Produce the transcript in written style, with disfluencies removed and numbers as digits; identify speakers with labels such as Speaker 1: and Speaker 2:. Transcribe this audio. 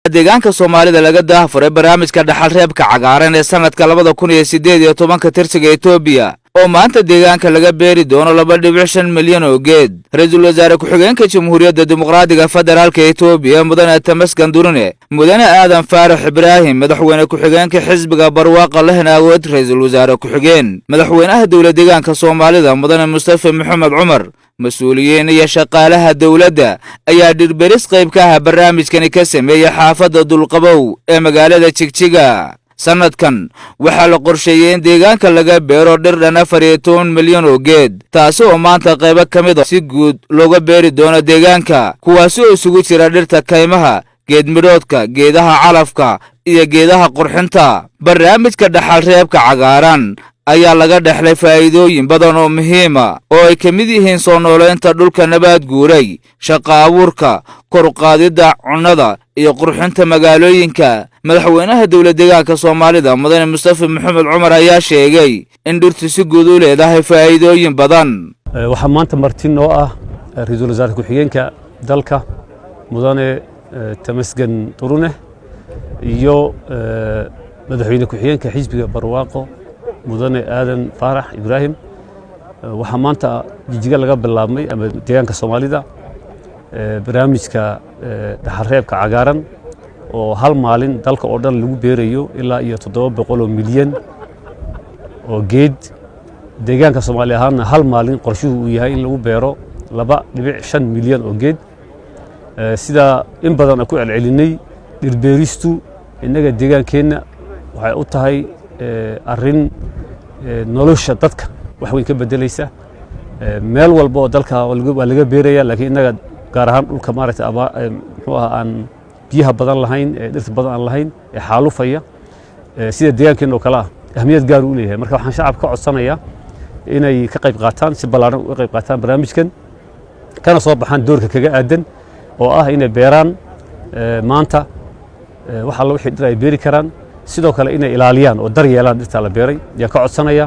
Speaker 1: deegaanka Soomaalida laga daafuray barnaamijka dhaxal reebka cagaaran ee sanadka 2018 tirsiga Itoobiya oo maanta deegaanka laga beeri doono 2.5 milyan oo geed. Ra'iisul Wasaare ku-xigeenka Jamhuuriyadda Dimuqraadiga Federaalka Itoobiya Mudane Tamaskan Durune, Mudane Aadan Faarax Ibraahim, madaxweyne ku-xigeenka xisbiga Barwaaqa lehna awood ra'iisul wasaare ku-xigeen, madaxweynaha dowladda deegaanka Soomaalida Mudane Mustafa Maxamed Cumar, مسؤولين يا شقالها دولة أي دربرس قيب كها برامج كان كسم يا حافظ ذو القبو مقالة تشيكا سنة كان وحال قرشيين ديغان كاللغا بيرو درنا فريتون مليون وجيد تاسو مانتا قيبا كميدا سيقود لغا بيري دونا ديغانكا كواسو سوغو تيرادرتا كايمها جيد ميرودكا جيدها علفكا إيا جيدها قرحنتا برامج كدحال ريبكا عقاران ayaa laga dhaxlay faa'iidooyin badan oo muhiim ah oo ay kamid yihiin soo nooleynta dhulka nabaad guuray, shaqo abuurka, kor u qaadida cunnada iyo qurxinta magaalooyinka. Madaxweynaha dowladda deegaanka Soomaalida Mudane Mustafa Maxamed Cumar ayaa sheegay in dhirtu si guud u leedahay faa'iidooyin badan.
Speaker 2: Waxa maanta martin oo ah ra'iisul wasaare ku-xigeenka dalka Mudane Tamaskan Durune iyo madaxweyne ku-xigeenka xisbiga Barwaaqo مدن آدم فارح إبراهيم وحمانتا جيجا لغا بلابمي أما ديانكا سوماليدا برامج كا دحريب كعقارن وهال مالين دالك أوردان لغو بيريو إلا إيا تدوب بقولو مليون وجيد ديانكا سوماليا هان هال مالين قرشوه ويهاي لغو بيرو لبا نبيع 5 مليون وجيد سيدا إن بدان أكو العليني ديربيريستو إنك ديان كينا وحي أوتاهاي arrin nolosha dadka wax weyn ka bedelaysa meel walba oo dalka waa laga beeraya laakiin inaga gaar ahaan dhulka maaragtay muxuu ahaa aan biyaha badan lahayn dhirta badan aan lahayn ee xaalufaya sida deegaankeena oo kale ah ahmiyad gaar u leeyahay. Marka waxaan shacabka ka codsanayaa inay ka qayb qaataan si ballaaran uga qayb qaataan barnaamijkan kana soo baxaan doorka kaga aadan oo ah inay beeraan maanta waxa la wixii dhir ay beeri karaan sidoo kale inay ilaaliyaan oo dar yeelaan dhirta la beeray yaa ka codsanaya.